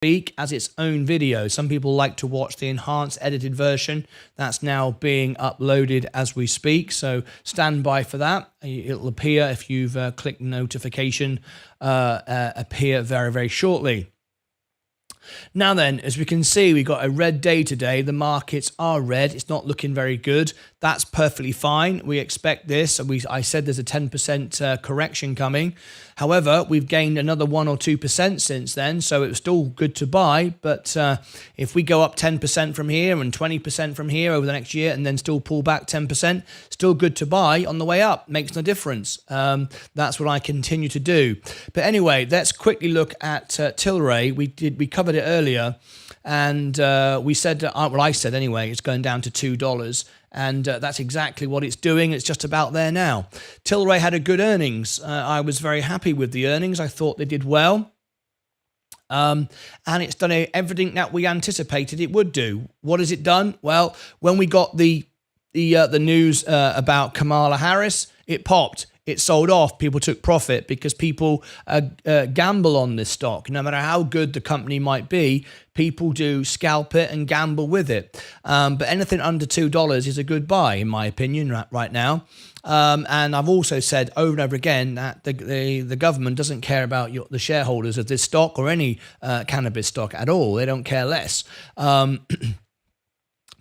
speak as its own video. Some people like to watch the enhanced edited version. That's now being uploaded as we speak, so stand by for that. It'll appear if you've clicked notification, appear very, very shortly. Now then, as we can see, we've got a red day today. The markets are red. It's not looking very good. That's perfectly fine. We expect this. I said there's a 10% correction coming. However, we've gained another 1 or 2% since then, so it was still good to buy. But if we go up 10% from here and 20% from here over the next year and then still pull back 10%, still good to buy on the way up. Makes no difference. That's what I continue to do. But anyway, let's quickly look at Tilray. We covered it earlier, and we said, well, I said anyway, it's going down to $2. And that's exactly what it's doing. It's just about there now. Tilray had a good earnings. I was very happy with the earnings. I thought they did well. And it's done everything that we anticipated it would do. What has it done? Well, when we got the news about Kamala Harris, it popped. It sold off. People took profit because people gamble on this stock. No matter how good the company might be, people do scalp it and gamble with it. But anything under $2 is a good buy, in my opinion, right now. And I've also said over and over again that the government doesn't care about the shareholders of this stock or any cannabis stock at all. They don't care less.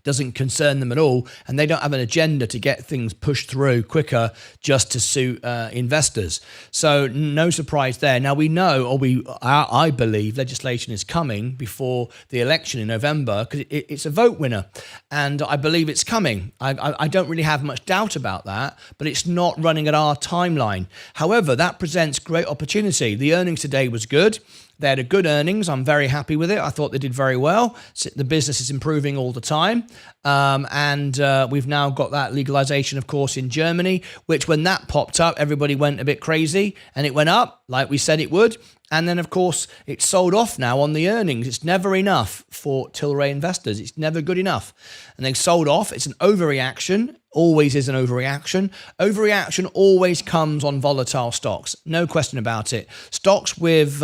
Doesn't concern them at all, and they don't have an agenda to get things pushed through quicker just to suit investors. So no surprise there. Now we know, or I believe legislation is coming before the election in November because it's a vote winner, and I believe it's coming. I don't really have much doubt about that, but it's not running at our timeline. However, that presents great opportunity. The earnings today was good. They had a good earnings. I'm very happy with it. I thought they did very well. The business is improving all the time. And we've now got that legalization, of course, in Germany, which when that popped up, everybody went a bit crazy and it went up like we said it would. And then, of course, it's sold off now on the earnings. It's never enough for Tilray investors. It's never good enough. And they've sold off. It's an overreaction. Always is an overreaction. Overreaction always comes on volatile stocks. No question about it. Stocks with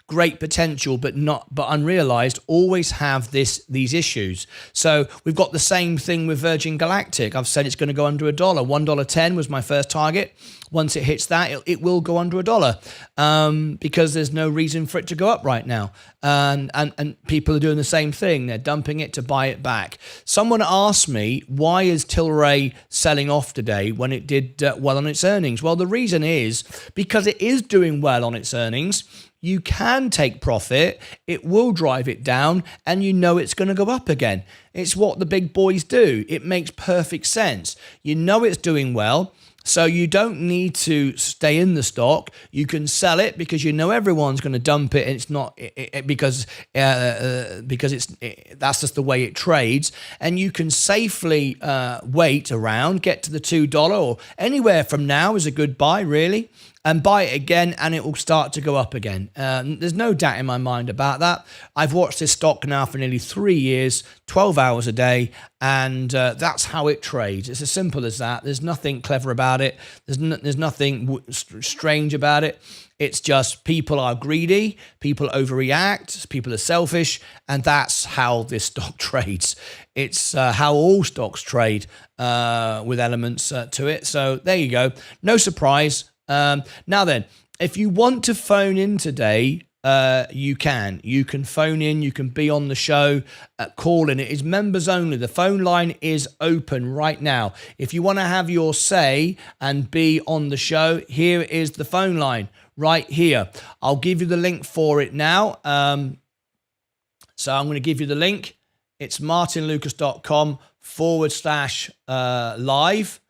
great potential but unrealized always have these issues. So we've got the same thing with Virgin Galactic. I've said it's going to go under $1. $1.10 was my first target. Once it hits that, it will go under $1 because there's no reason for it to go up right now. And people are doing the same thing. They're dumping it to buy it back. Someone asked me, why is Tilray selling off today when it did well on its earnings? Well, the reason is because it is doing well on its earnings. You can take profit, it will drive it down, and you know it's going to go up again. It's what the big boys do. It makes perfect sense. You know it's doing well, so you don't need to stay in the stock. You can sell it because you know everyone's going to dump it, and it's not because that's just the way it trades. And you can safely wait around, get to the $2 or anywhere from now is a good buy, really. And buy it again, and it will start to go up again. There's no doubt in my mind about that. I've watched this stock now for nearly 3 years, 12 hours a day, and that's how it trades. It's as simple as that. There's nothing clever about it. There's nothing strange about it. It's just people are greedy, people overreact, people are selfish, and that's how this stock trades. It's how all stocks trade with elements to it. So there you go. No surprise. Now then, if you want to phone in today, you can phone in, you can be on the show, call in. It is members only. The phone line is open right now. If you want to have your say and be on the show, here is the phone line right here. I'll give you the link for it now. So I'm going to give you the link. It's martynlucas.com/live.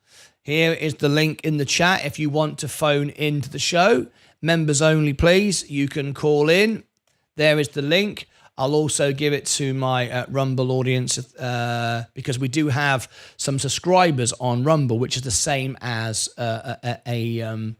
Here is the link in the chat if you want to phone into the show. Members only, please. You can call in. There is the link. I'll also give it to my Rumble audience because we do have some subscribers on Rumble, which is the same as a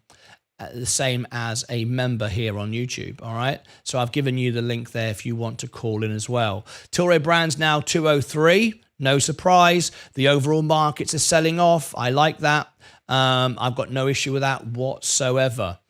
member here on YouTube. All right. So I've given you the link there if you want to call in as well. Tilray Brands now 203. No surprise. The overall markets are selling off. I like that. I've got no issue with that whatsoever.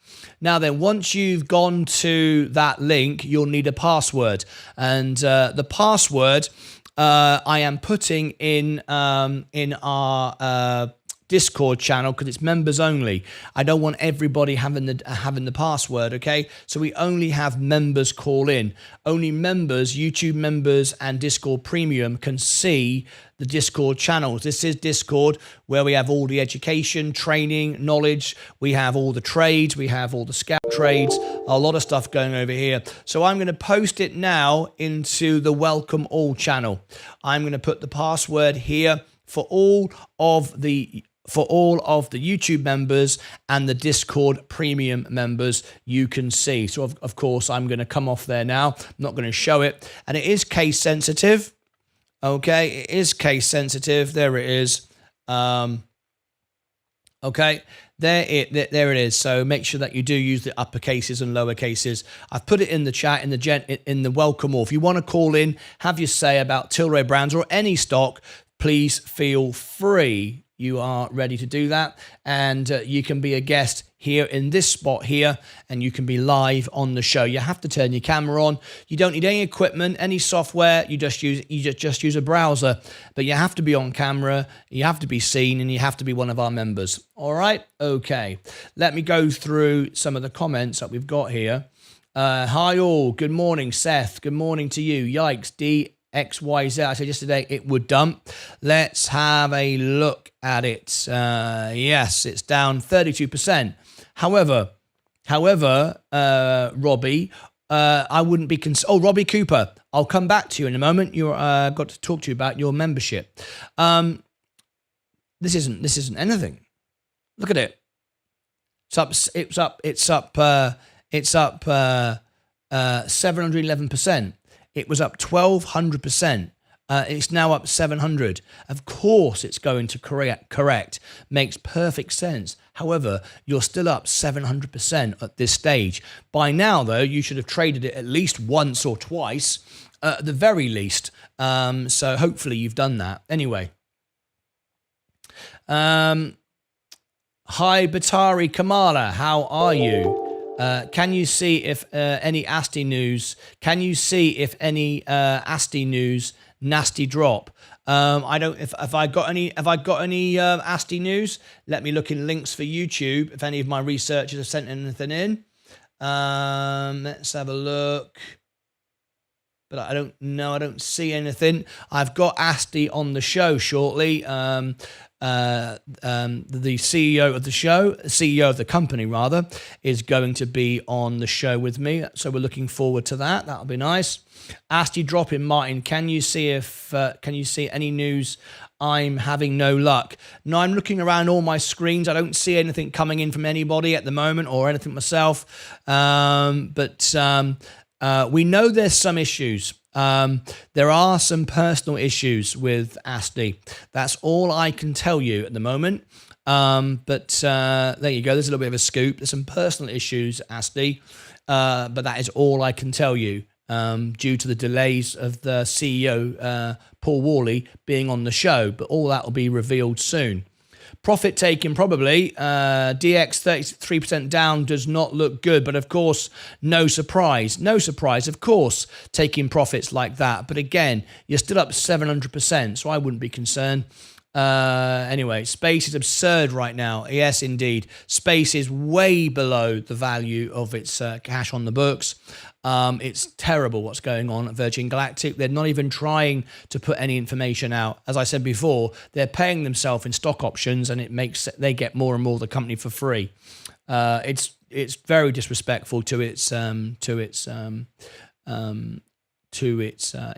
Now then, once you've gone to that link, you'll need a password. And the password I am putting in our Discord channel, because it's members only. I don't want everybody having the password, okay? So we only have members call in. Only members, YouTube members and Discord Premium can see the Discord channels. This is Discord, where we have all the education, training, knowledge. We have all the trades. We have all the scout trades. A lot of stuff going over here. So I'm going to post it now into the Welcome All channel. I'm going to put the password here for all of the YouTube members and the Discord Premium members. You can see. So of course I'm going to come off there now. I'm not going to show it, and it is case sensitive. Okay, it is case sensitive. There it is. Okay, there it is. So make sure that you do use the upper cases and lower cases. I've put it in the chat in the welcome all. If you want to call in, have your say about Tilray Brands or any stock, please feel free. You are ready to do that, and you can be a guest here in this spot here, and you can be live on the show. You have to turn your camera on. You don't need any equipment, any software. You just use a browser, but you have to be on camera. You have to be seen, and you have to be one of our members. All right, okay. Let me go through some of the comments that we've got here. Hi all. Good morning, Seth. Good morning to you. Yikes, DXYZ. I said yesterday it would dump. Let's have a look at it. Yes, it's down 32%. However, Robbie, I wouldn't be Robbie Cooper, I'll come back to you in a moment. I've got to talk to you about your membership. This isn't anything. Look at it. It's up 711%. It was up 1,200%. It's now up 700. Of course, it's going to correct. Makes perfect sense. However, you're still up 700% at this stage. By now, though, you should have traded it at least once or twice, at the very least. So hopefully you've done that. Anyway. Hi, Batari Kamala. How are you? Can you see if any ASTI news? Can you see if any ASTI news? Nasty drop. I don't. If I got any. Have I got any ASTI news? Let me look in links for YouTube. If any of my researchers have sent anything in, let's have a look. But I don't know. I don't see anything. I've got ASTI on the show shortly. The CEO of the show, CEO of the company rather, is going to be on the show with me. So we're looking forward to that. That'll be nice. ASTI dropping, Martin. Can you see any news? I'm having no luck. No, I'm looking around all my screens. I don't see anything coming in from anybody at the moment or anything myself. But we know there's some issues. There are some personal issues with ASTI. That's all I can tell you at the moment. But there you go. There's a little bit of a scoop. There's some personal issues, ASTI. But that is all I can tell you. Due to the delays of the CEO, Paul Worley, being on the show. But all that will be revealed soon. Profit taking probably. DX 33% down does not look good. But of course, no surprise. No surprise, of course, taking profits like that. But again, you're still up 700%. So I wouldn't be concerned. Anyway, Space is absurd right now. Yes, indeed. Space is way below the value of its cash on the books. It's terrible what's going on at Virgin Galactic. They're not even trying to put any information out. As I said before, they're paying themselves in stock options, and they get more and more of the company for free. It's very disrespectful to its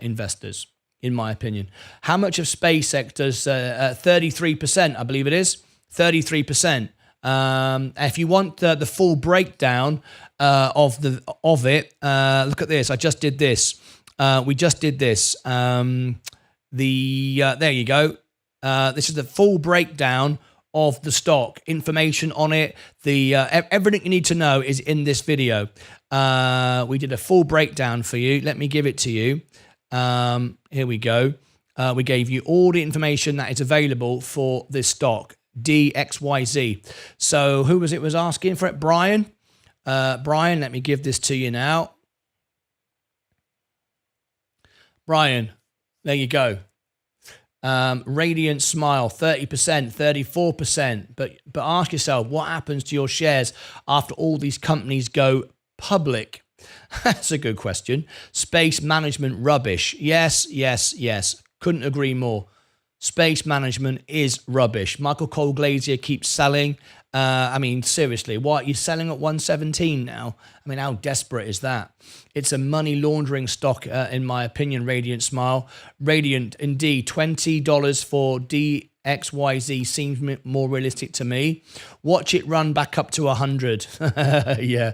investors, in my opinion. How much of SpaceX does 33%? I believe it is 33%. If you want the full breakdown of it, look at this. I just did this. We just did this. There you go. This is the full breakdown of the stock. Information on it. Everything you need to know is in this video. We did a full breakdown for you. Let me give it to you. Here we go. We gave you all the information that is available for this stock. DXYZ. So who was asking for it? Brian. Brian, let me give this to you now. Brian, there you go. Radiant Smile, 30%, 34%. But ask yourself, what happens to your shares after all these companies go public? That's a good question. Space management rubbish. Yes. Couldn't agree more. Space management is rubbish. Michael Cole Glazier keeps selling. I mean, seriously, what? You're selling at 117 now? I mean, how desperate is that? It's a money laundering stock, in my opinion, Radiant Smile. Radiant, indeed, $20 for DXYZ seems more realistic to me. Watch it run back up to 100. Yeah.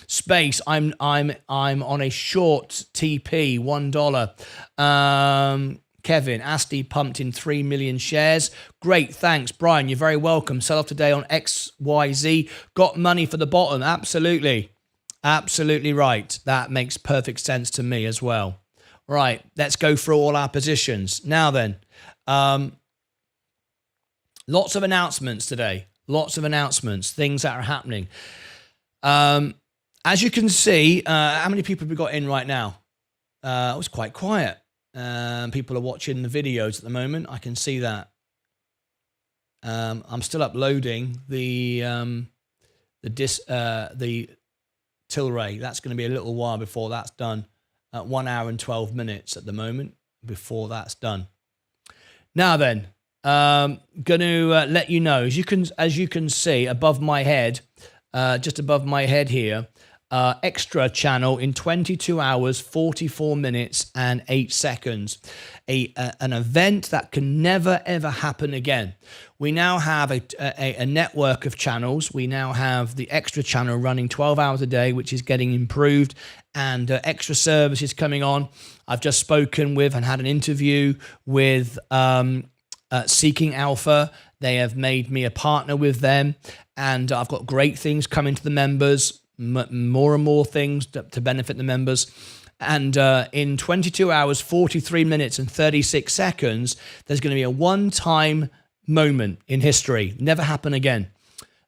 Space, I'm on a short TP, $1. Kevin, Asti pumped in 3 million shares. Great, thanks. Brian, you're very welcome. Sell off today on XYZ. Got money for the bottom. Absolutely. Absolutely right. That makes perfect sense to me as well. Right, let's go through all our positions. Now then, lots of announcements today. Lots of announcements, things that are happening. As you can see, how many people have we got in right now? It was quite quiet. People are watching the videos at the moment. I can see that. I'm still uploading the Tilray. That's going to be a little while before that's done. 1 hour and 12 minutes at the moment before that's done. Now then, going to let you know, as you can see above my head, just above my head here. Extra channel in 22 hours, 44 minutes and 8 seconds. An event that can never, ever happen again. We now have a network of channels. We now have the extra channel running 12 hours a day, which is getting improved, and extra services coming on. I've just spoken with and had an interview with Seeking Alpha. They have made me a partner with them, and I've got great things coming to the members. More and more things to benefit the members. And in 22 hours, 43 minutes and 36 seconds, there's going to be a one-time moment in history. Never happen again.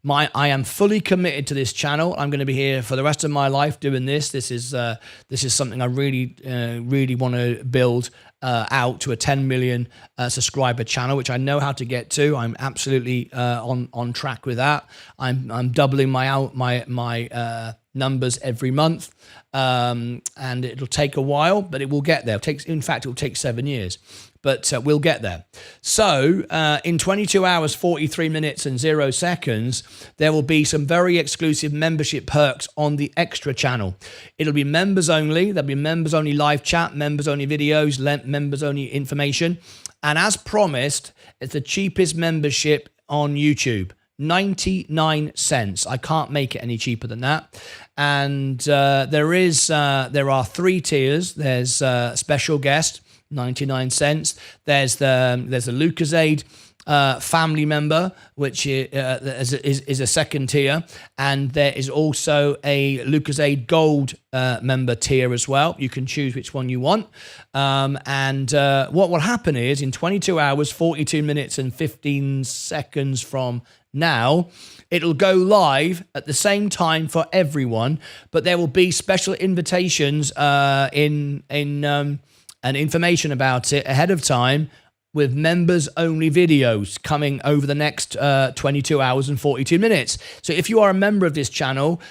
I am fully committed to this channel. I'm going to be here for the rest of my life doing this. This is something I really want to build out to a 10 million subscriber channel, which I know how to get to. I'm absolutely on track with that. I'm doubling my numbers every month, and it'll take a while, but it will get there. In fact, it will take 7 years. But we'll get there. So in 22 hours, 43 minutes and 0 seconds, there will be some very exclusive membership perks on the extra channel. It'll be members only. There'll be members only live chat, members only videos, members only information. And as promised, it's the cheapest membership on YouTube. 99 cents. I can't make it any cheaper than that. And there are 3 tiers. There's special guest, 99 cents. There's the Lucasade family member, which is a second tier, and there is also a Lucasade Gold member tier as well. You can choose which one you want. And what will happen is in 22 hours, 42 minutes and 15 seconds from now, it'll go live at the same time for everyone, but there will be special invitations and information about it ahead of time with members only videos coming over the next 22 hours and 42 minutes. So if you are a member of this channel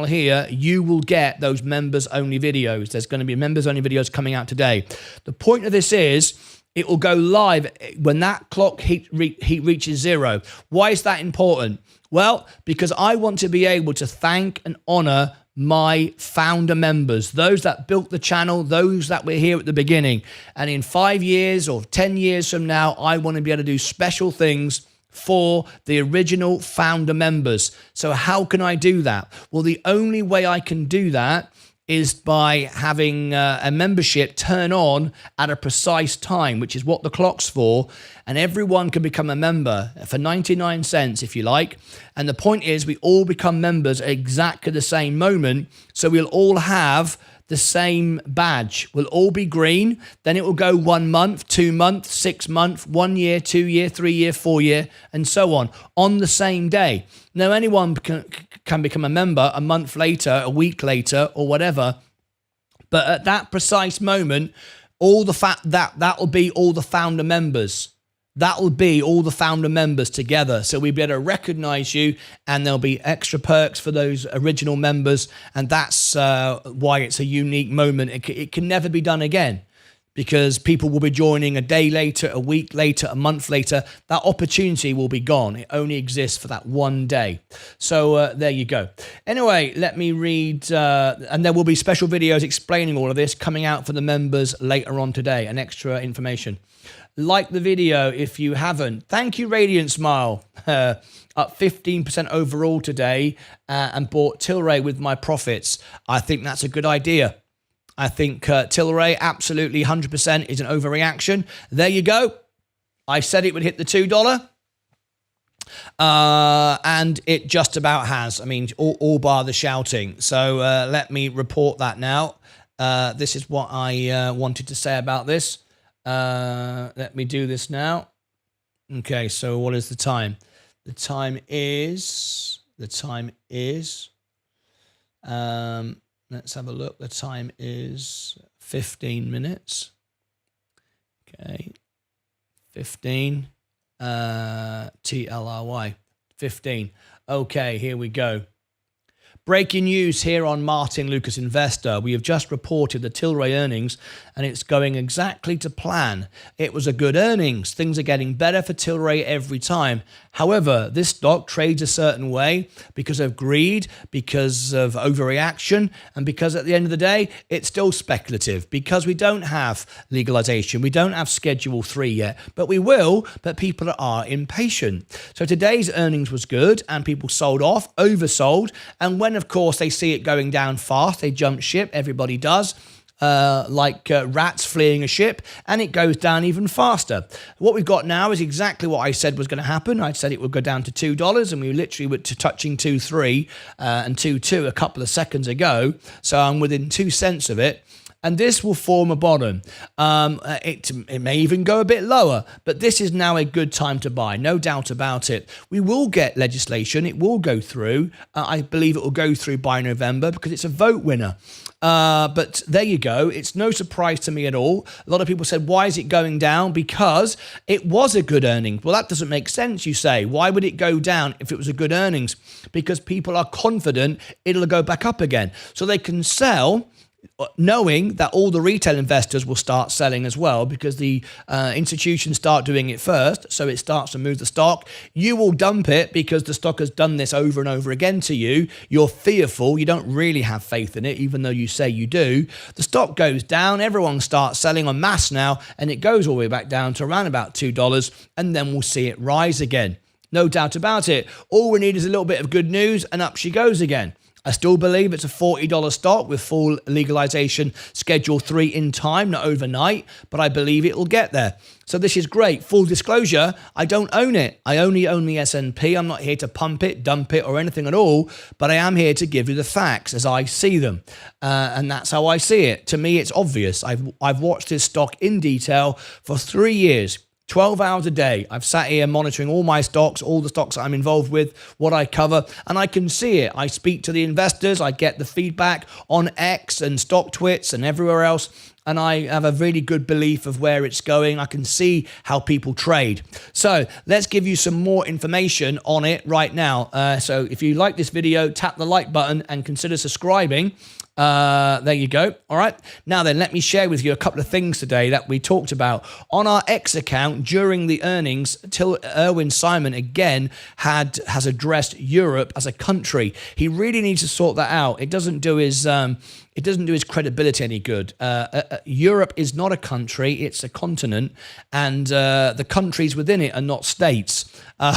here, you will get those members only videos. There's going to be members only videos coming out today. The point of this is it will go live when that clock heat reaches 0. Why is that important? Well, because I want to be able to thank and honor my founder members, those that built the channel, those that were here at the beginning. And in 5 years or 10 years from now, I want to be able to do special things for the original founder members. So how can I do that? Well, the only way I can do that is by having a membership turn on at a precise time, which is what the clock's for, and everyone can become a member for 99 cents if you like. And the point is we all become members at exactly the same moment, so we'll all have the same badge. Will all be green. Then it will go 1 month, 2 months, 6 months, 1 year, 2 year, 3 year, 4 year, and so on the same day. Now, anyone can become a member a month later, a week later, or whatever. But at that precise moment, all the that will be all the founder members. That will be all the founder members together. So we'll be able to recognize you, and there'll be extra perks for those original members. And that's why it's a unique moment. It can never be done again, because people will be joining a day later, a week later, a month later. That opportunity will be gone. It only exists for that one day. So there you go. Anyway, let me read, and there will be special videos explaining all of this coming out for the members later on today, and extra information. Like the video if you haven't. Thank you, Radiant Smile. Up 15% overall today, and bought Tilray with my profits. I think that's a good idea. I think Tilray absolutely 100% is an overreaction. There you go. I said it would hit the $2. And it just about has. I mean, all bar the shouting. So let me report that now. This is what I wanted to say about this. Let me do this now. Okay, so what is the time? The time is, let's have a look. The time is 15 minutes. Okay, 15, TLRY, 15. Okay, here we go. Breaking news here on Martyn Lucas Investor. We have just reported the Tilray earnings, and it's going exactly to plan. It was a good earnings. Things are getting better for Tilray every time. However, this stock trades a certain way because of greed, because of overreaction, and because at the end of the day, it's still speculative, because we don't have legalization. We don't have Schedule 3 yet, but we will, but people are impatient. So today's earnings was good, and people sold off, oversold, and when of course they see it going down fast, they jump ship. Everybody does. Like rats fleeing a ship, and it goes down even faster. What we've got now is exactly what I said was going to happen. I said it would go down to $2, and we literally were touching 2.3 and 2.2 a couple of seconds ago. So I'm within 2 cents of it. And this will form a bottom. It may even go a bit lower, but this is now a good time to buy, no doubt about it. We will get legislation. It will go through. I believe it will go through by November because it's a vote winner. But there you go. It's no surprise to me at all. A lot of people said, why is it going down? Because it was a good earnings. Well, that doesn't make sense, you say. Why would it go down if it was a good earnings? Because people are confident it'll go back up again. So they can sell, knowing that all the retail investors will start selling as well, because the institutions start doing it first, so it starts to move the stock. You will dump it because the stock has done this over and over again to you. You're fearful. You don't really have faith in it, even though you say you do. The stock goes down. Everyone starts selling en masse now, and it goes all the way back down to around about $2, and then we'll see it rise again. No doubt about it. All we need is a little bit of good news, and up she goes again. I still believe it's a $40 stock with full legalization Schedule 3 in time, not overnight, but I believe it will get there. So this is great. Full disclosure, I don't own it. I only own the S&P. I'm not here to pump it, dump it, or anything at all, but I am here to give you the facts as I see them. And that's how I see it. To me, it's obvious. I've watched this stock in detail for 3 years. 12 hours a day. I've sat here monitoring all my stocks, all the stocks I'm involved with, what I cover, and I can see it. I speak to the investors. I get the feedback on X and Stock Twits and everywhere else, and I have a really good belief of where it's going. I can see how people trade. So let's give you some more information on it right now. So if you like this video, tap the like button and consider subscribing. There you go. All right. Now then, let me share with you a couple of things today that we talked about on our X account during the earnings. Till Erwin Simon again has addressed Europe as a country. He really needs to sort that out. It doesn't do his credibility any good. Europe is not a country; it's a continent, and the countries within it are not states.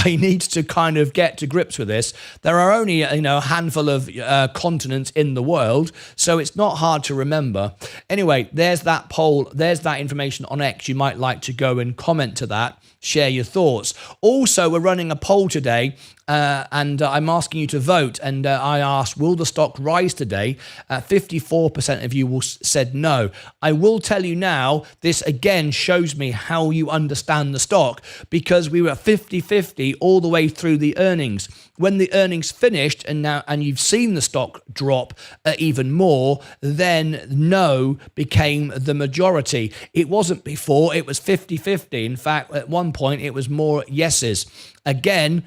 He needs to kind of get to grips with this. There are only a handful of continents in the world, so it's not hard to remember. Anyway, there's that poll. There's that information on X. You might like to go and comment to that. Share your thoughts. Also, we're running a poll today and I'm asking you to vote. And I asked, will the stock rise today? 54% of you said no. I will tell you now, this again shows me how you understand the stock, because we were 50-50 all the way through the earnings. When the earnings finished and you've seen the stock drop even more, then no became the majority. It wasn't before, it was 50-50. In fact, at one point it was more yeses. Again,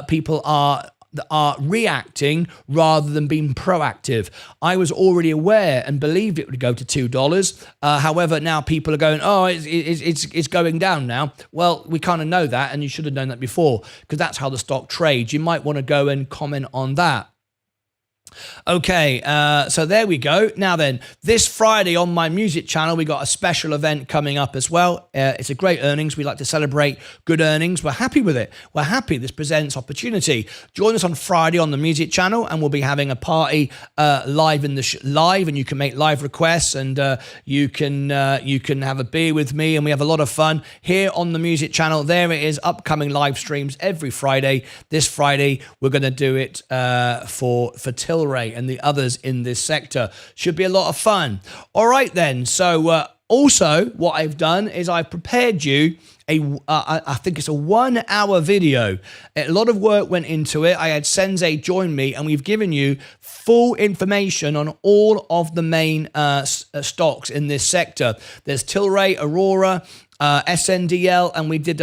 people are reacting rather than being proactive. I was already aware and believed it would go to $2. However, now people are going, oh, it's going down now. Well, we kind of know that, and you should have known that before, because that's how the stock trades. You might want to go and comment on that. Okay, so there we go. Now then, this Friday on my music channel, we got a special event coming up as well. It's a great earnings. We like to celebrate good earnings. We're happy with it. We're happy. This presents opportunity. Join us on Friday on the music channel, and we'll be having a party live in the live, and you can make live requests, and you can have a beer with me, and we have a lot of fun here on the music channel. There it is, upcoming live streams every Friday. This Friday we're going to do it for Tilray and the others in this sector. Should be a lot of fun. All right then. So also what I've done is I've prepared you I think it's a 1 hour video. A lot of work went into it. I had Sensei join me, and we've given you full information on all of the main stocks in this sector. There's Tilray, Aurora, SNDL, and we did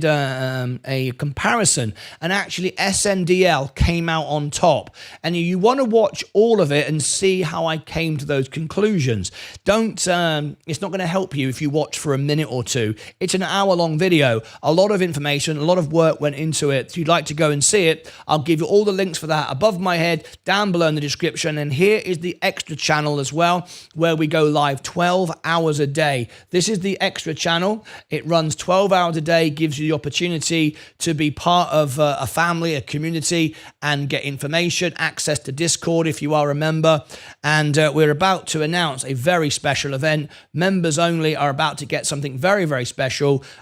a comparison, and actually SNDL came out on top. And you want to watch all of it and see how I came to those conclusions. It's not going to help you if you watch for a minute or two. It's an hour-long video. A lot of information, a lot of work went into it. If you'd like to go and see it, I'll give you all the links for that above my head, down below in the description. And here is the extra channel as well, where we go live 12 hours a day. This is the extra channel. It runs 12 hours a day, gives you the opportunity to be part of a family, a community, and get information, access to Discord if you are a member. And we're about to announce a very special event. Members only are about to get something very, very special.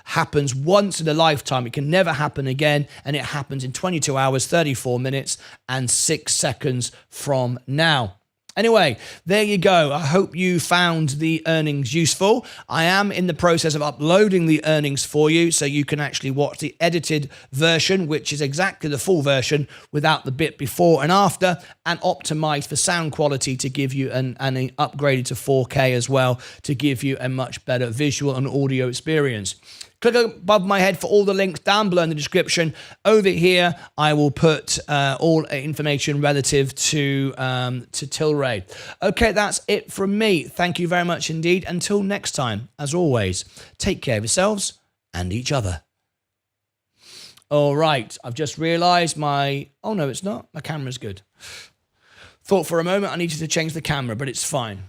Happens once in a lifetime. It can never happen again, and it happens in 22 hours, 34 minutes, and 6 seconds from now. Anyway, there you go. I hope you found the earnings useful. I am in the process of uploading the earnings for you, so you can actually watch the edited version, which is exactly the full version without the bit before and after, and optimized for sound quality to give you an upgraded to 4K as well, to give you a much better visual and audio experience. Click above my head for all the links down below in the description. Over here, I will put all information relative to Tilray. Okay, that's it from me. Thank you very much indeed. Until next time, as always, take care of yourselves and each other. All right, I've just realized my... Oh, no, it's not. My camera's good. Thought for a moment I needed to change the camera, but it's fine.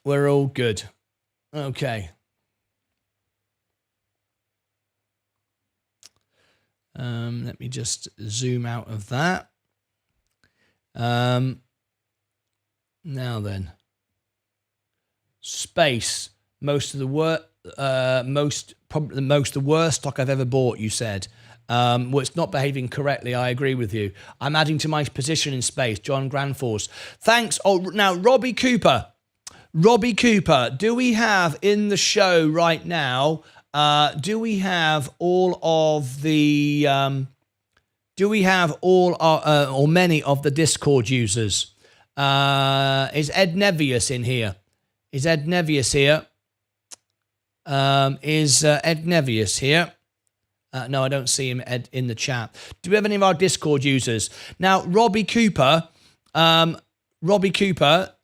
We're all good. Okay. Let me just zoom out of that. Now then, space. Probably the worst stock I've ever bought. You said. Well, it's not behaving correctly. I agree with you. I'm adding to my position in space. John Grandforce. Thanks. Oh, now Robbie Cooper. Robbie Cooper. Do we have in the show right now? Do we have all of the, or many of the Discord users? Is Ed Nevius in here? Is Ed Nevius here? Is Ed Nevius here? No, I don't see him, Ed, in the chat. Do we have any of our Discord users? Now, Robbie Cooper,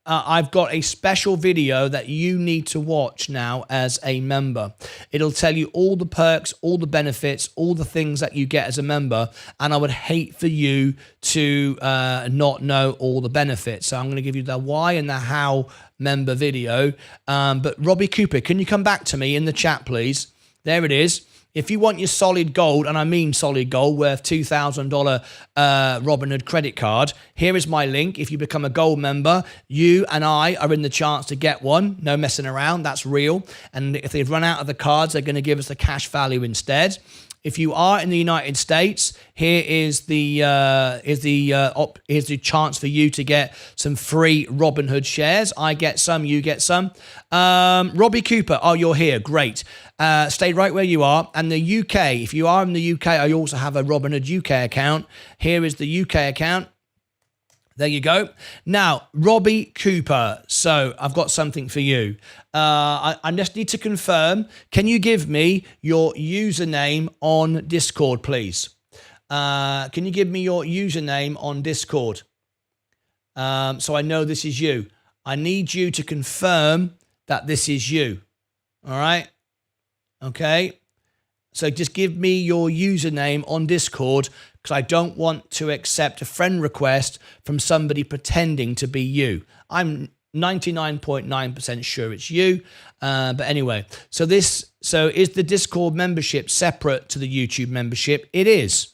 I've got a special video that you need to watch now as a member. It'll tell you all the perks, all the benefits, all the things that you get as a member, and I would hate for you to not know all the benefits. So I'm going to give you the why and the how member video. But Robbie Cooper, can you come back to me in the chat, please? There it is. If you want your solid gold, and I mean solid gold, worth $2,000 Robinhood credit card, here is my link. If you become a gold member, you and I are in the chance to get one. No messing around. That's real. And if they've run out of the cards, they're going to give us the cash value instead. If you are in the United States, here is the chance for you to get some free Robinhood shares. I get some, you get some. Robbie Cooper, oh, you're here, great. Stay right where you are. And the UK, if you are in the UK, I also have a Robinhood UK account. Here is the UK account. There you go. Now, Robbie Cooper. So I've got something for you. I just need to confirm. Can you give me your username on Discord, please? Can you give me your username on Discord? So I know this is you. I need you to confirm that this is you. All right. Okay. So just give me your username on Discord, because I don't want to accept a friend request from somebody pretending to be you. I'm 99.9% sure it's you. But anyway, so is the Discord membership separate to the YouTube membership? It is.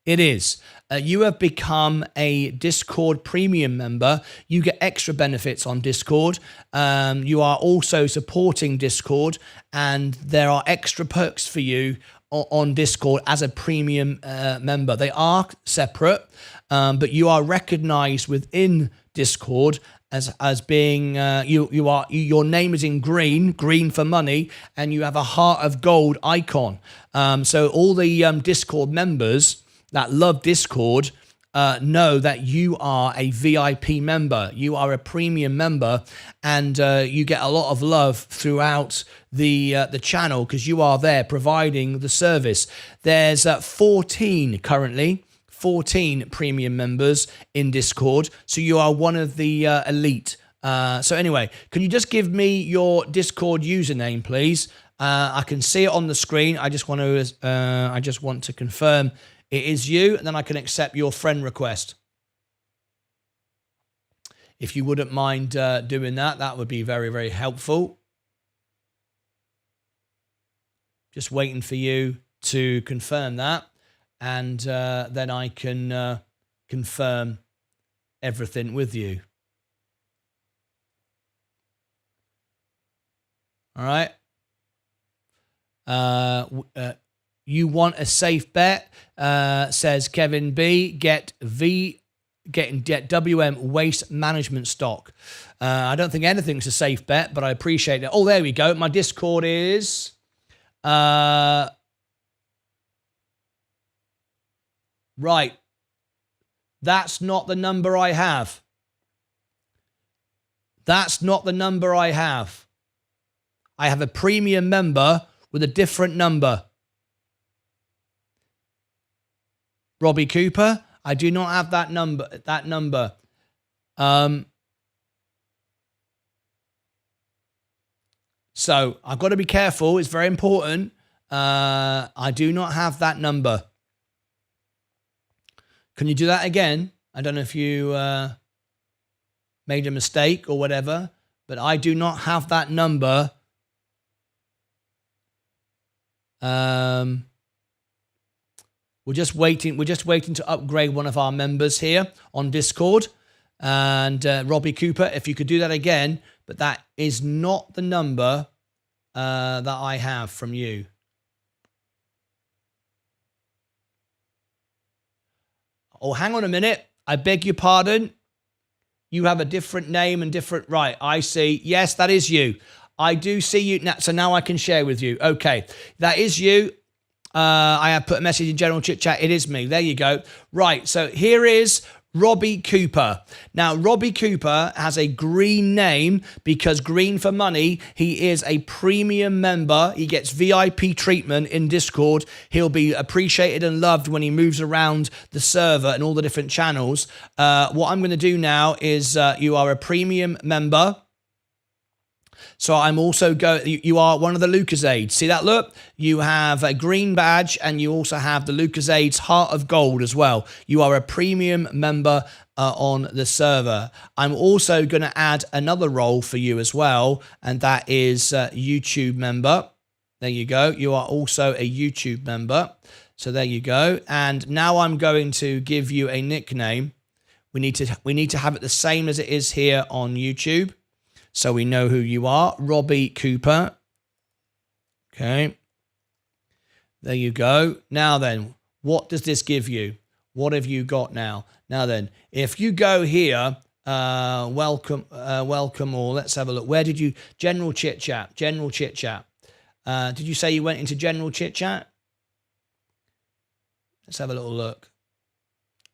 It is. You have become a Discord premium member. You get extra benefits on Discord. You are also supporting Discord, and there are extra perks for you on Discord as a premium member. They are separate, but you are recognized within Discord as being your name is in green for money, and you have a heart of gold icon. So all the Discord members that love Discord know that you are a VIP member, you are a premium member, and you get a lot of love throughout the channel, because you are there providing the service. There's 14 premium members in Discord, so you are one of the elite. So anyway, can you just give me your Discord username, please? I can see it on the screen. I just want to confirm it is you, and then I can accept your friend request. If you wouldn't mind doing that, that would be very, very helpful. Just waiting for you to confirm that, and then I can confirm everything with you. All right. You want a safe bet, says Kevin B. Get WM Waste Management stock. I don't think anything's a safe bet, but I appreciate it. Oh, there we go. My Discord is... right. That's not the number I have. That's not the number I have. I have a premium member with a different number. Robbie Cooper, I do not have that number. So I've got to be careful. It's very important. I do not have that number. Can you do that again? I don't know if you made a mistake or whatever, but I do not have that number. We're just waiting to upgrade one of our members here on Discord. And Robbie Cooper, if you could do that again, but that is not the number that I have from you. Oh, hang on a minute. I beg your pardon. You have a different name and different... Right, I see. Yes, that is you. I do see you now. So now I can share with you. Okay, that is you. I have put a message in general chit chat. It is me. There you go. Right. So here is Robbie Cooper. Now, Robbie Cooper has a green name because green for money. He is a premium member. He gets VIP treatment in Discord. He'll be appreciated and loved when he moves around the server and all the different channels. What I'm going to do now is you are a premium member. So I'm also you are one of the Lucasades. See that look? You have a green badge and you also have the Lucasades Heart of Gold as well. You are a premium member on the server. I'm also going to add another role for you as well, and that is YouTube member. There you go. You are also a YouTube member. So there you go. And now I'm going to give you a nickname. We need to have it the same as it is here on YouTube, so we know who you are. Robbie Cooper. Okay. There you go. Now then, what does this give you? What have you got now? Now then, if you go here, welcome all. Let's have a look. Where did you, general chit chat? Did you say you went into general chit chat? Let's have a little look.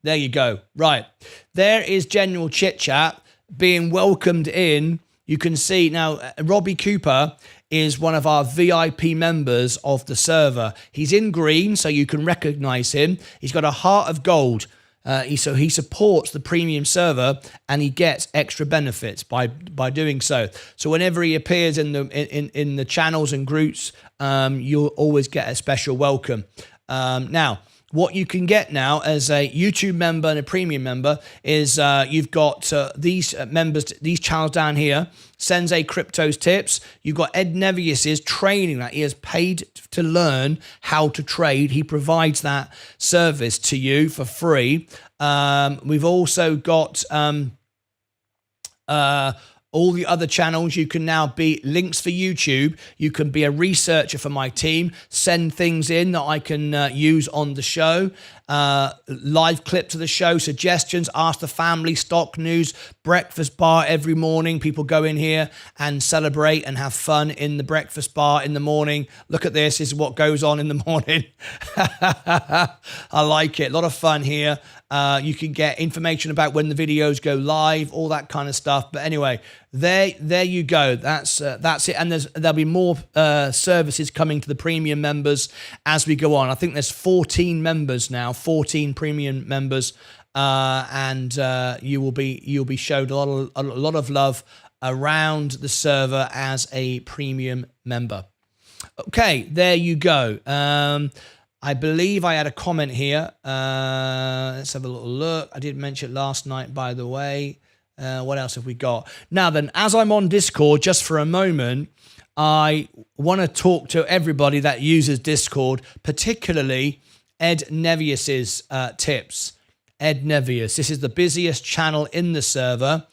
There you go. Right. There is general chit chat being welcomed in. You can see now, Robbie Cooper is one of our VIP members of the server. He's in green, so you can recognize him. He's got a heart of gold. So he supports the premium server, and he gets extra benefits by doing so. So whenever he appears in the channels and groups, you'll always get a special welcome. Now, what you can get now as a YouTube member and a premium member is you've got these members, these channels down here, Sensei Crypto's tips. You've got Ed Nevius's training that he has paid to learn how to trade. He provides that service to you for free. We've also got all the other channels. You can now be links for YouTube. You can be a researcher for my team, send things in that I can use on the show, live clips of the show, suggestions, ask the family, stock news, breakfast bar every morning. People go in here and celebrate and have fun in the breakfast bar in the morning. Look at this. This is what goes on in the morning. I like it. A lot of fun here. You can get information about when the videos go live, all that kind of stuff. But anyway, there you go. That's it. And there'll be more services coming to the premium members as we go on. I think there's 14 members now, 14 premium members, and you'll be showed a lot of love around the server as a premium member. Okay, there you go. I believe I had a comment here. Let's have a little look. I did mention it last night, by the way. What else have we got? Now then, as I'm on Discord, just for a moment, I want to talk to everybody that uses Discord, particularly Ed Nevius's tips. Ed Nevius. This is the busiest channel in the server.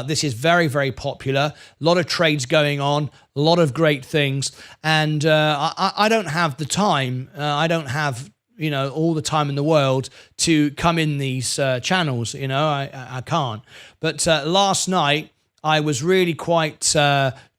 This is very, very popular. A lot of trades going on, a lot of great things. And I don't have the time. I don't have, all the time in the world to come in these channels. I can't. But last night, I was really quite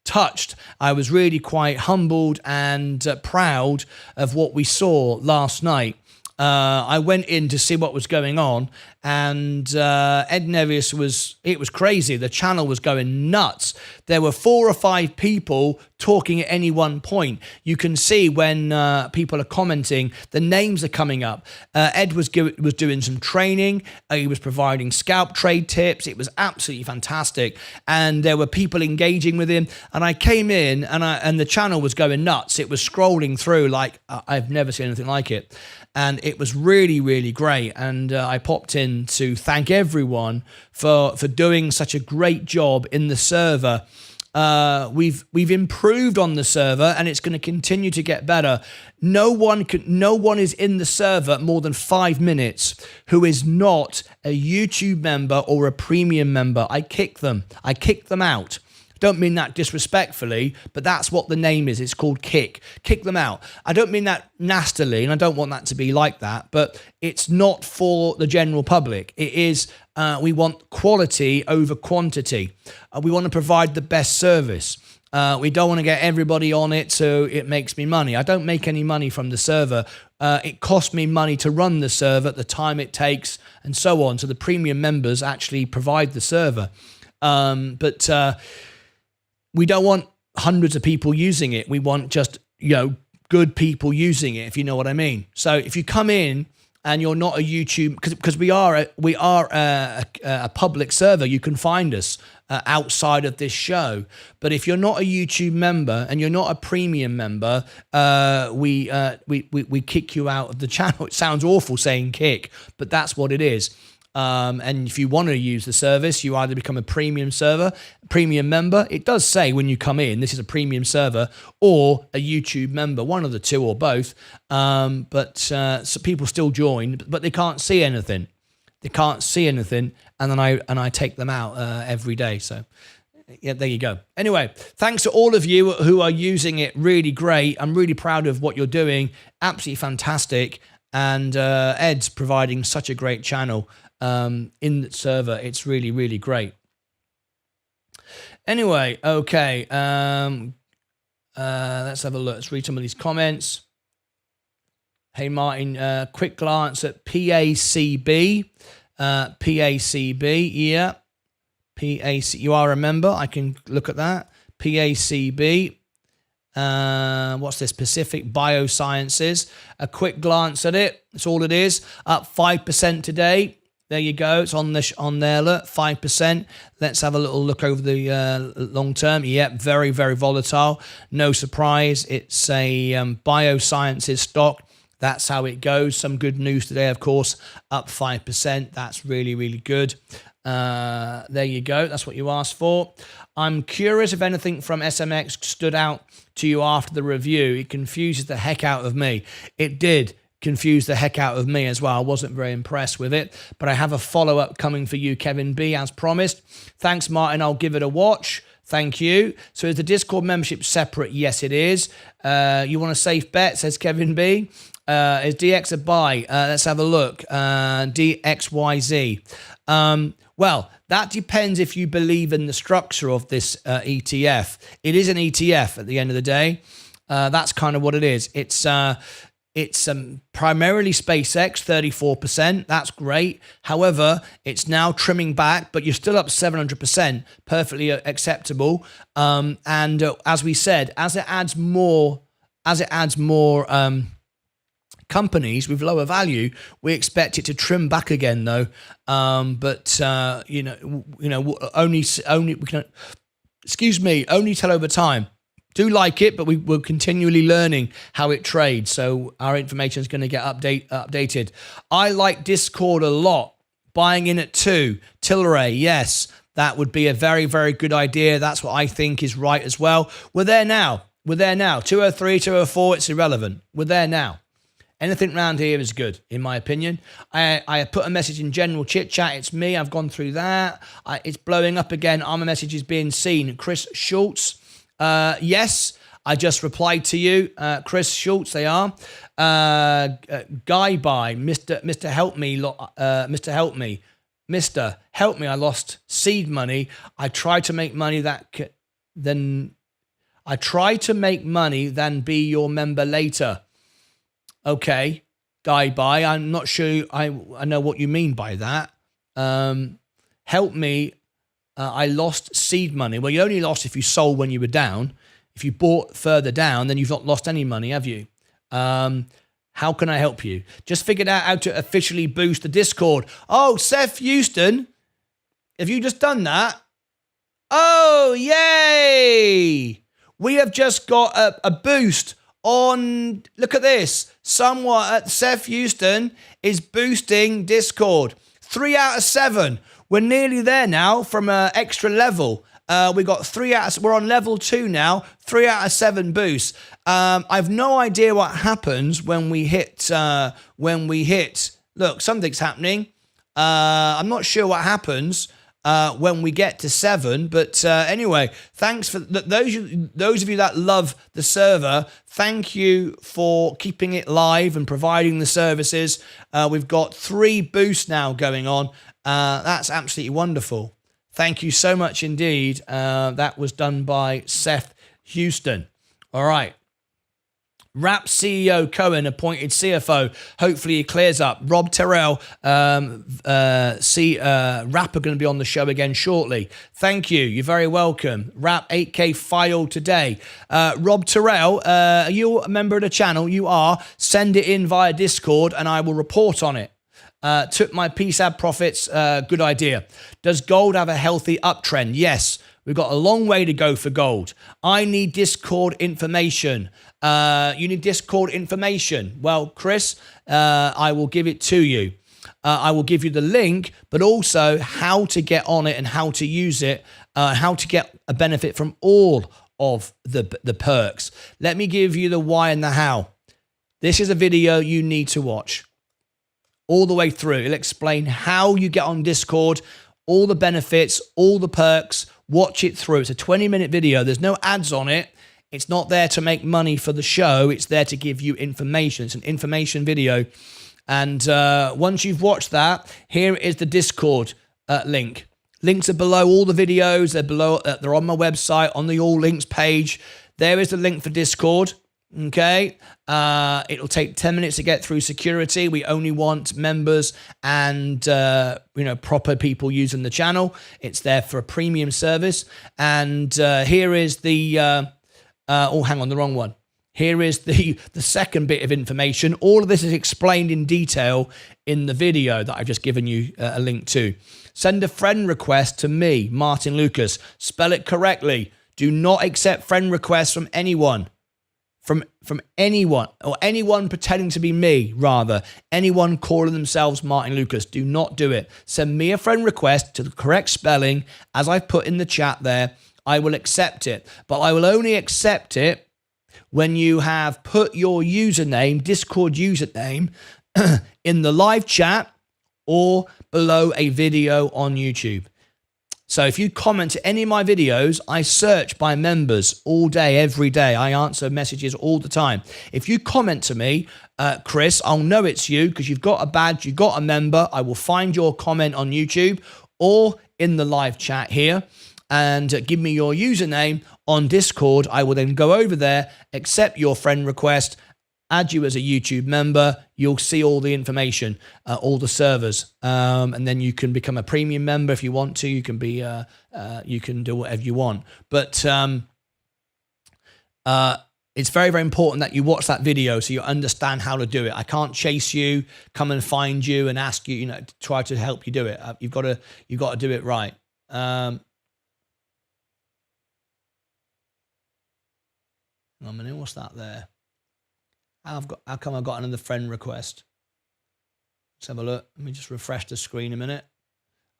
touched. I was really quite humbled and proud of what we saw last night. I went in to see what was going on, and Ed Nevius it was crazy. The channel was going nuts. There were 4 or 5 people talking at any one point. You can see when people are commenting, the names are coming up. Ed was doing some training. He was providing scalp trade tips. It was absolutely fantastic. And there were people engaging with him. And I came in, and the channel was going nuts. It was scrolling through like I've never seen anything like it. And it was really, really great. And I popped in to thank everyone for doing such a great job in the server. We've improved on the server, and it's going to continue to get better. No one is in the server more than 5 minutes who is not a YouTube member or a premium member. I kick them out. Don't mean that disrespectfully, but that's what the name is. It's called kick them out. I don't mean that nastily, and I don't want that to be like that, but it's not for the general public. It is, we want quality over quantity. We want to provide the best service. We don't want to get everybody on it so it makes me money. I don't make any money from the server. It costs me money to run the server, the time it takes, and so on. So the premium members actually provide the server. But we don't want hundreds of people using it. We want just, good people using it, if you know what I mean. So if you come in and you're not a YouTube, because we are a public server, you can find us outside of this show. But if you're not a YouTube member and you're not a premium member, we kick you out of the channel. It sounds awful saying kick, but that's what it is. And if you want to use the service, you either become a premium member. It does say when you come in, this is a premium server, or a YouTube member, one of the two or both. But so people still join, but they can't see anything. And then I take them out every day. So Yeah, there you go. Anyway, thanks to all of you who are using it. Really great. I'm really proud of what you're doing. Absolutely fantastic. And Ed's providing such a great channel in the server. It's really, really great. Anyway, okay. Let's have a look. Let's read some of these comments. Hey, Martin, quick glance at PACB. PACB, yeah. PAC, you are a member. I can look at that. PACB. What's this? Pacific Biosciences. A quick glance at it. That's all it is. Up 5% today. There you go. It's on there. Look, 5%. Let's have a little look over the long term. Yep, very, very volatile. No surprise. It's a biosciences stock. That's how it goes. Some good news today, of course. Up 5%. That's really, really good. There you go. That's what you asked for. I'm curious if anything from SMX stood out to you after the review. It confuses the heck out of me. It did confuse the heck out of me as well. I wasn't very impressed with it, but I have a follow-up coming for you, Kevin B, as promised. Thanks, Martin. I'll give it a watch. Thank you. So is the Discord membership separate? Yes, it is. You want a safe bet, says Kevin B. Is DX a buy? Let's have a look. DXYZ. Well, that depends if you believe in the structure of this ETF. It is an ETF at the end of the day. That's kind of what it is. It's primarily SpaceX, 34%. That's great. However, it's now trimming back, but you're still up 700%, perfectly acceptable. And as we said, as it adds more companies with lower value, we expect it to trim back again, though. But only we can. Excuse me. Only tell over time. Do like it, but we're continually learning how it trades, so our information is going to get updated. I like Discord a lot. Buying in at 2. Tilray, yes, that would be a very, very good idea. That's what I think is right as well. We're there now. 203, 204, it's irrelevant. We're there now. Anything around here is good, in my opinion. I put a message in general chit chat. It's me. I've gone through that. It's blowing up again. My message is being seen. Chris Schultz. Yes, I just replied to you. Chris Schultz, they are. Guy by Mr. Help Me. Mr. Help Me. Mr. Help Me. I lost seed money. I tried to make money than be your member later. Okay, Guy by. I'm not sure I know what you mean by that. Help me. I lost seed money. Well, you only lost if you sold when you were down. If you bought further down, then you've not lost any money, have you? How can I help you? Just figured out how to officially boost the Discord. Oh, Seth Houston, have you just done that? Oh, yay! We have just got a boost on, look at this. Seth Houston is boosting Discord. 3 out of 7. We're nearly there now from an extra level. We got 3 out of, we're on level 2 now. 3 out of 7 boosts. I've no idea what happens when we hit, look, something's happening. I'm not sure what happens when we get to 7, but anyway, thanks for those of you that love the server. Thank you for keeping it live and providing the services. We've got 3 boosts now going on. That's absolutely wonderful. Thank you so much indeed. That was done by Seth Houston. All right. Wrap CEO Cohen appointed CFO. Hopefully he clears up. Rob Terrell, Wrap are going to be on the show again shortly. Thank you. You're very welcome. Wrap 8K filed today. Rob Terrell, are you a member of the channel? You are. Send it in via Discord and I will report on it. Took my PSAB profits. Good idea. Does gold have a healthy uptrend? Yes. We've got a long way to go for gold. I need Discord information. You need Discord information. Well, Chris, I will give it to you. I will give you the link, but also how to get on it and how to use it, how to get a benefit from all of the perks. Let me give you the why and the how. This is a video you need to watch all the way through. It'll explain how you get on Discord, all the benefits, all the perks, Watch it through. It's a 20-minute video. There's no ads on it. It's not there to make money for the show. It's there to give you information. It's an information video. And once you've watched that, here is the Discord link. Links are below all the videos. They're below. They're on my website, on the all links page. There is the link for Discord. Okay. It'll take 10 minutes to get through security. We only want members and, proper people using the channel. It's there for a premium service. And here is the... hang on, the wrong one. Here is the second bit of information. All of this is explained in detail in the video that I've just given you a link to. Send a friend request to me, Martyn Lucas. Spell it correctly. Do not accept friend requests from anyone. From anyone, or anyone pretending to be me, rather. Anyone calling themselves Martyn Lucas. Do not do it. Send me a friend request to the correct spelling, as I've put in the chat there. I will accept it. But I will only accept it when you have put your username, Discord username, in the live chat or below a video on YouTube. So if you comment to any of my videos, I search by members all day, every day. I answer messages all the time. If you comment to me, Chris, I'll know it's you because you've got a badge, you've got a member. I will find your comment on YouTube or in the live chat here. And give me your username on Discord. I will then go over there, accept your friend request, add you as a YouTube member. You'll see all the information, all the servers, and then you can become a premium member if you want to. You can be, you can do whatever you want. But it's very, very important that you watch that video so you understand how to do it. I can't chase you, come and find you, and ask you, try to help you do it. You've got to do it right. I mean, what's that there? How come I've got another friend request? Let's have a look. Let me just refresh the screen a minute.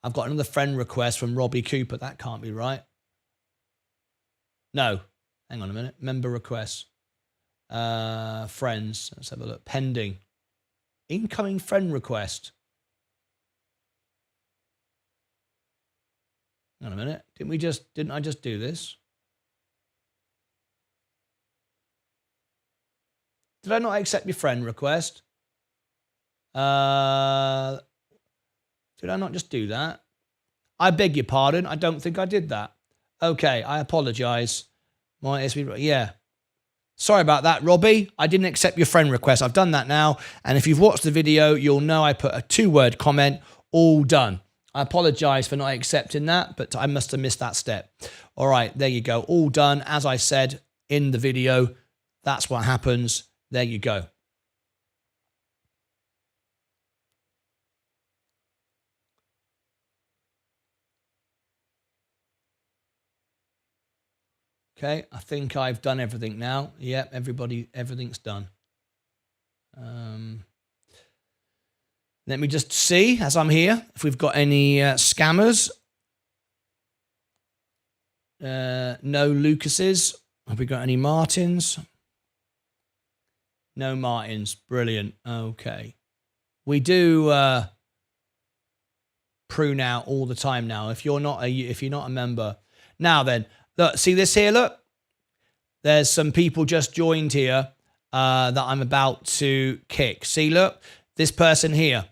I've got another friend request from Robbie Cooper. That can't be right. No. Hang on a minute. Member requests. Friends. Let's have a look. Pending. Incoming friend request. Hang on a minute. Didn't I just do this? Did I not accept your friend request? Did I not just do that? I beg your pardon. I don't think I did that. Okay, I apologize. Yeah. Sorry about that, Robbie. I didn't accept your friend request. I've done that now. And if you've watched the video, you'll know I put a 2-word comment, all done. I apologize for not accepting that, but I must have missed that step. All right, there you go. All done. As I said in the video, that's what happens. There you go. Okay, I think I've done everything now. Yep, everything's done. Let me just see, as I'm here, if we've got any scammers. No Lucases. Have we got any Martins? No Martins. Brilliant. Okay. We do prune out all the time now. If you're not a member. Now then, look, see this here, look. There's some people just joined here that I'm about to kick. See, look, this person here.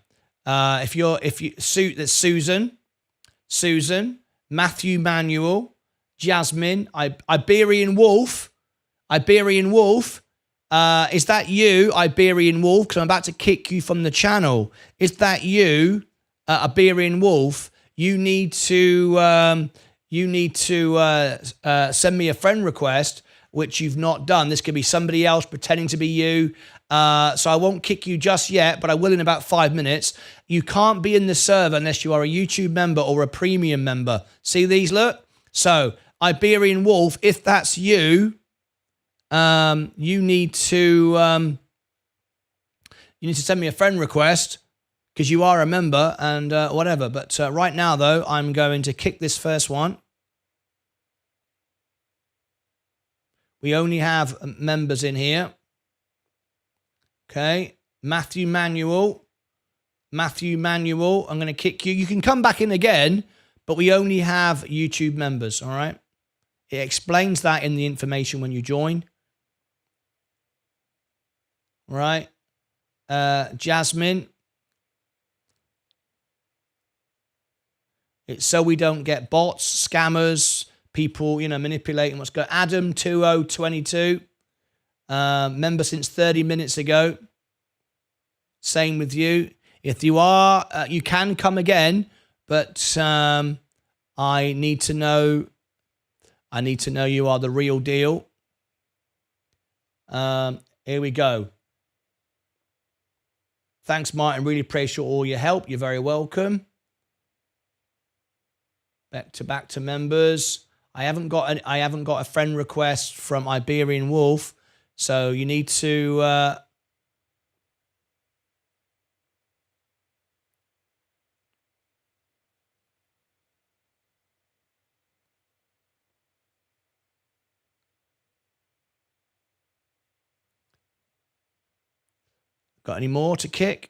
That's Susan, Matthew Manuel, Jasmine, Iberian Wolf. Is that you, Iberian Wolf? Because I'm about to kick you from the channel. Is that you, Iberian Wolf? You need to send me a friend request, which you've not done. This could be somebody else pretending to be you. So I won't kick you just yet, but I will in about 5 minutes. You can't be in the server unless you are a YouTube member or a premium member. See these, look? So Iberian Wolf, if that's you, you need to send me a friend request because you are a member and whatever. But right now, though, I'm going to kick this first one. We only have members in here. Okay, Matthew Manuel, I'm going to kick you. You can come back in again, but we only have YouTube members, all right? It explains that in the information when you join. Right? Jasmine. It's so we don't get bots, scammers, people, manipulating what's going on. Adam 2022, member since 30 minutes ago. Same with you. If you are, you can come again, but I need to know you are the real deal. Here we go. Thanks, Martin. Really appreciate all your help. You're very welcome. Back to members. I haven't got a friend request from Iberian Wolf, so you need to. Got any more to kick?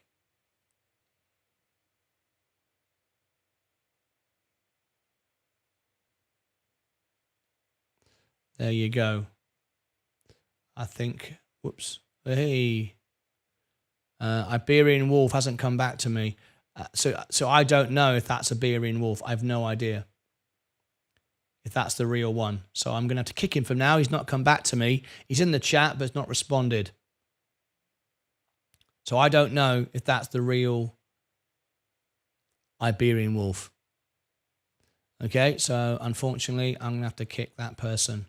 There you go. I think, whoops. Hey. Iberian Wolf hasn't come back to me. So I don't know if that's Iberian Wolf. I have no idea if that's the real one. So I'm going to have to kick him from now. He's not come back to me. He's in the chat, but not responded. So I don't know if that's the real Iberian Wolf. Okay, so unfortunately, I'm going to have to kick that person.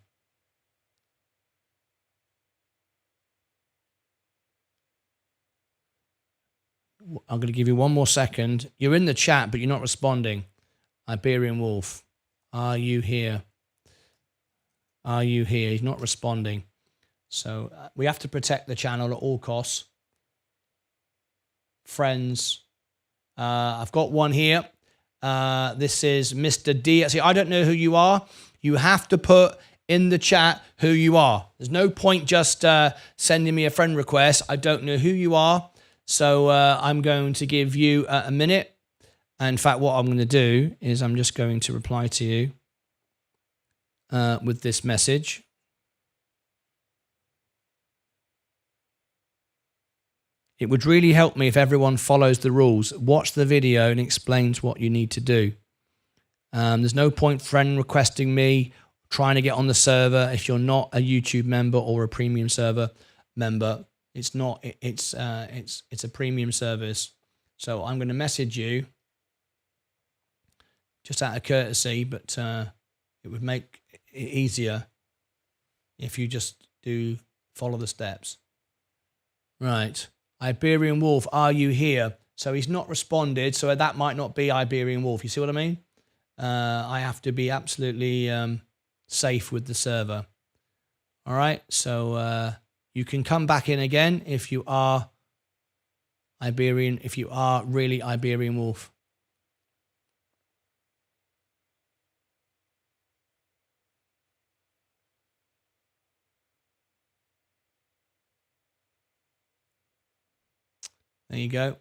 I'm going to give you one more second. You're in the chat, but you're not responding. Iberian Wolf, are you here? Are you here? He's not responding. So we have to protect the channel at all costs. Friends. I've got one here. This is Mr. D. See, I don't know who you are. You have to put in the chat who you are. There's no point just sending me a friend request. I don't know who you are. So I'm going to give you a minute. In fact, what I'm going to do is I'm just going to reply to you with this message. It would really help me if everyone follows the rules. Watch the video and explains what you need to do. There's no point friend requesting me, trying to get on the server if you're not a YouTube member or a premium server member. It's not. It's a premium service. So I'm going to message you just out of courtesy, but it would make it easier if you just do follow the steps. Right. Iberian Wolf, are you here? So he's not responded, so that might not be Iberian Wolf. You see what I mean? I have to be absolutely safe with the server. All right, so you can come back in again if you are Iberian, if you are really Iberian Wolf. There you go.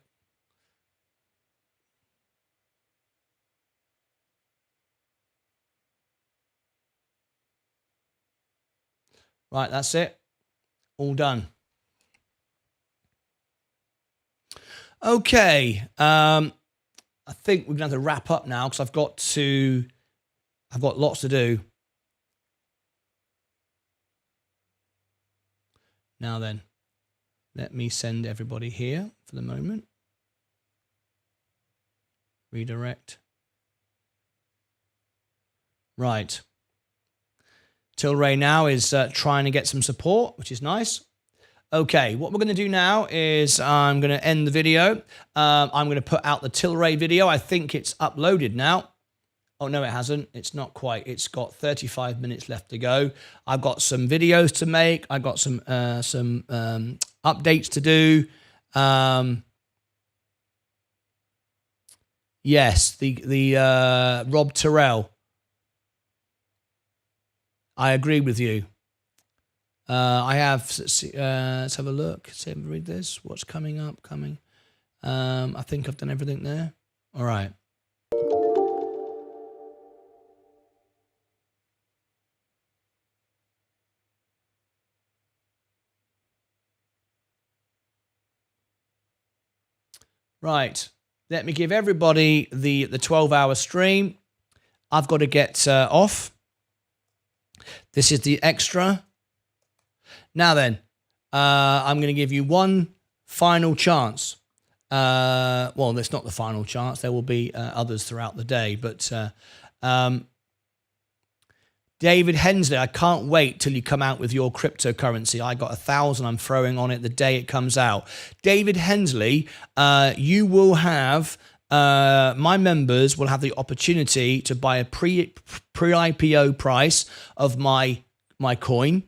Right, that's it. All done. Okay. I think we're going to have to wrap up now because I've got lots to do. Now then, let me send everybody here for the moment. Redirect. Right. Tilray now is trying to get some support, which is nice. Okay, what we're going to do now is I'm going to end the video. I'm going to put out the Tilray video. I think it's uploaded now. Oh, no, it hasn't. It's not quite. It's got 35 minutes left to go. I've got some videos to make. I've got some updates to do. Yes, the Rob Terrell. I agree with you. I have, let's have a look. Let's read this. What's coming up? Coming. I think I've done everything there. All right. Right. Let me give everybody the 12-hour stream. I've got to get off. This is the extra. Now then, I'm going to give you one final chance. Well, that's not the final chance. There will be others throughout the day. But David Hensley, I can't wait till you come out with your cryptocurrency. I got 1,000 I'm throwing on it the day it comes out. David Hensley, you will have... my members will have the opportunity to buy a pre-IPO price of my coin.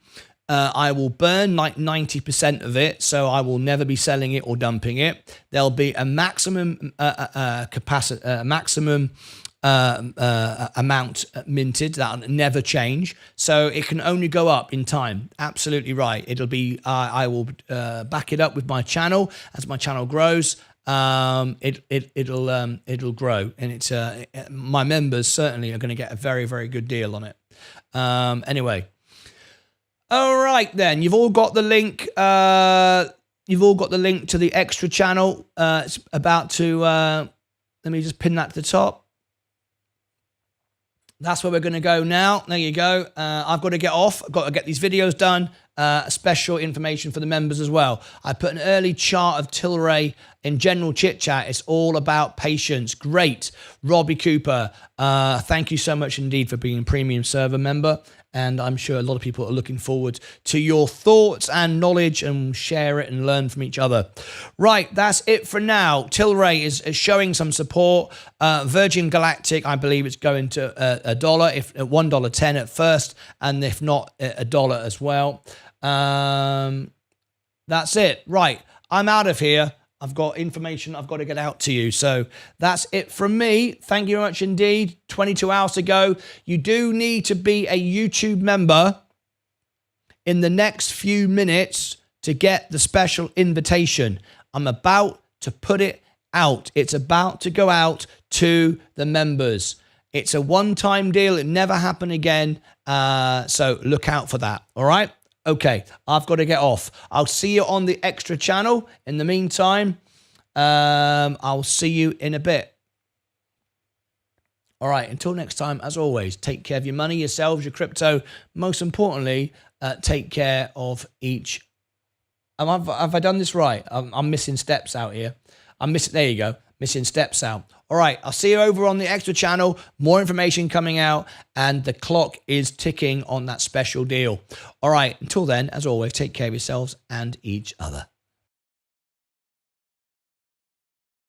I will burn like 90% of it, so I will never be selling it or dumping it. There'll be a maximum capacity, maximum amount minted that'll never change. So it can only go up in time. Absolutely right. It'll be. I will back it up with my channel as my channel grows. It'll grow, and it's my members certainly are going to get a very, very good deal on it. Anyway, all right then, you've all got the link. You've all got the link to the extra channel. It's about to. Let me just pin that to the top. That's where we're going to go now. There you go. I've got to get off. I've got to get these videos done. Special information for the members as well. I put an early chart of Tilray in general chit chat. It's all about patience. Great. Robbie Cooper, thank you so much indeed for being a premium server member. And I'm sure a lot of people are looking forward to your thoughts and knowledge, and share it and learn from each other. Right, that's it for now. Tilray is showing some support. Virgin Galactic, I believe it's going to $1, if $1.10 at first, and if not, $1 as well. That's it. Right, I'm out of here. I've got information I've got to get out to you. So that's it from me. Thank you very much indeed. 22 hours to go. You do need to be a YouTube member in the next few minutes to get the special invitation. I'm about to put it out. It's about to go out to the members. It's a one-time deal. It never happened again. So look out for that. All right. Okay, I've got to get off. I'll see you on the extra channel. In the meantime, I'll see you in a bit. All right, until next time, as always, take care of your money, yourselves, your crypto. Most importantly, take care of each. Have I done this right? I'm missing steps out here. There you go. Missing steps out. All right, I'll see you over on the extra channel. More information coming out, and the clock is ticking on that special deal. All right, until then, as always, take care of yourselves and each other.